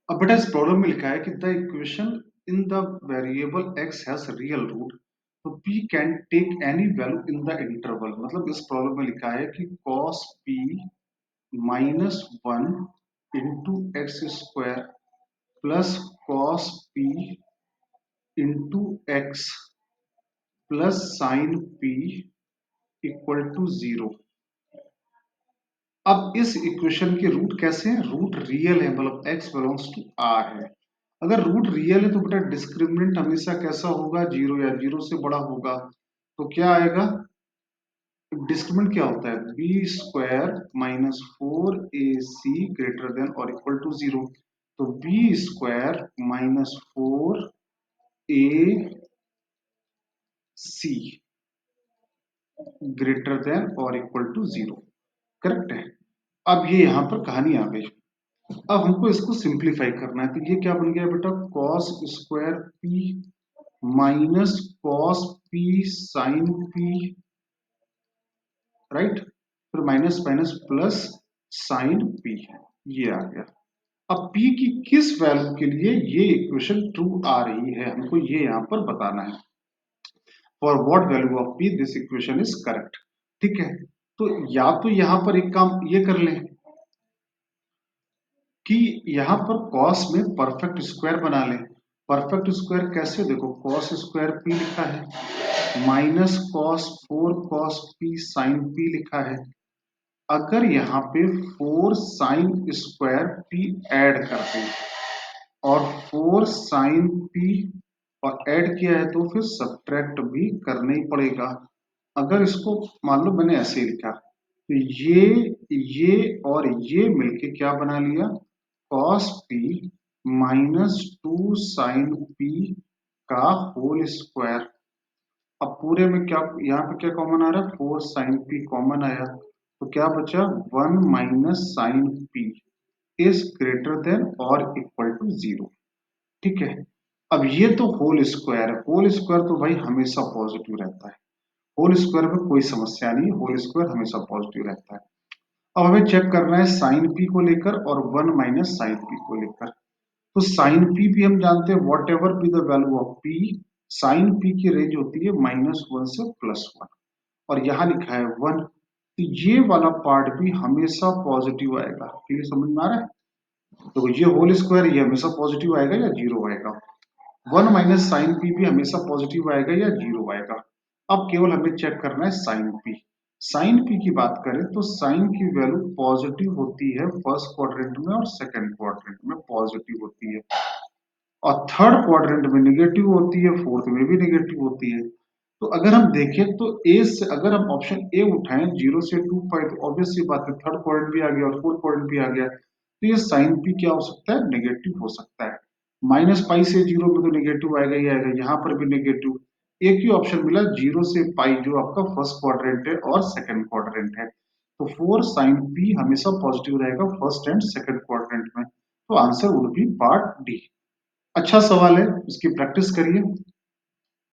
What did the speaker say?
अब बेटा इस प्रॉब्लम में लिखा है कि the equation in the variable X has real root, तो P can take any value in the interval. मतलब इस प्रॉब्लम में लिखा है कि cos P minus one into X square plus cos P into X plus sine P equal to zero. अब इस equation के रूट कैसे हैं? रूट रियल है, मतलब x बिलोंग्स टू r है। अगर रूट रियल है तो बेटा डिस्क्रिमिनेंट हमेशा कैसा होगा? जीरो या जीरो से बड़ा होगा। तो क्या आएगा? डिस्क्रिमिनेंट क्या होता है? बी स्क्वायर माइनस फोर ए सी ग्रेटर देन और इक्वल टू जीरो। तो बी स्क्वायर माइनस फोर ए सी ग्रेटर देन और इक्वल टू जीरो। करेक्ट है। अब ये यहां पर कहानी आ गई। अब हमको इसको सिंप्लीफाई करना है, तो ये क्या बन गया बेटा? Cos square P minus cos P sine P, right? फिर minus minus plus sine P, ये आ गया। अब p की किस वैल्यू के लिए ये इक्वेशन ट्रू आ रही है, हमको ये यहां पर बताना है। For what value of p this equation is correct. ठीक है, तो या तो यहां पर एक काम ये कर लें कि यहां पर कॉस में परफेक्ट स्क्वायर बना लें। परफेक्ट स्क्वायर कैसे? देखो, कॉस स्क्वायर पी लिखा है minus cos four cos P sine P लिखा है। अगर यहाँ पे four sine square P add कर दें और फोर साइन पी और ऐड किया है तो फिर सब्ट्रैक्ट भी करना ही पड़ेगा। अगर इसको मान लो मैंने ऐसे ही लिखा, तो ये और ये मिलके क्या बना लिया? Cos P minus two sine P का होल स्क्वायर। अब पूरे में क्या, यहाँ पे क्या कॉमन आ रहा है? फोर साइन पी कॉमन आया, तो क्या बचा? One minus sine P is greater than और इक्वल टू जीरो। ठीक है, अब ये तो होल स्क्वायर है। होल स्क्वायर तो भाई हमेशा पॉजिटिव रहता है, होल स्क्वायर में कोई समस्या नहीं, होल स्क्वायर हमेशा पॉजिटिव रहता है। अब हमें चेक करना है साइन पी को लेकर और वन माइनस साइन पी को लेकर। तो साइन पी भी हम जानते हैं, whatever be the value of P, sine P की रेंज होती है माइनस वन से प्लस वन, और यहाँ लिखा है वन, तो ये वाला पार्ट भी हमेशा पॉजिटिव आएगा। क्लियर, समझ में आ रहा है? तो ये होल स्क्वायर ये हमेशा पॉजिटिव आएगा या जीरो आएगा? वन माइनस साइन पी भी हमेशा पॉजिटिव आएगा या जीरो आएगा? अब केवल हमें चेक करना है साइन पी। साइन पी की बात करें तो साइन की वैल्यू पॉजिटिव होती है फर्स्ट क्वाड्रेंट में और सेकंड क्वाड्रेंट में पॉजिटिव होती है, और थर्ड क्वाड्रेंट में निगेटिव होती है, फोर्थ में भी निगेटिव होती है। तो अगर हम देखें तो ए से अगर हम ऑप्शन ए उठाएं जीरो से टू पाई, तो ऑब्वियस सी बात है थर्ड क्वाड्रेंट भी आ गया और फोर्थ क्वाड्रेंट भी आ गया, तो ये साइन पी क्या हो सकता है? नेगेटिव हो सकता है। माइनस पाई से जीरो में तो नेगेटिव आएगा ही आएगा, यहाँ पर भी नेगेटिव। एक ही ऑप्शन मिला जीरो से पाई, जो आपका फर्स्ट क्वाड्रेंट है और सेकंड क्वाड्रेंट है। तो फोर साइन पी हमेशा पॉजिटिव रहेगा फर्स्ट एंड सेकंड क्वाड्रेंट में, तो answer would be part D. अच्छा सवाल है, इसकी प्रैक्टिस करिए।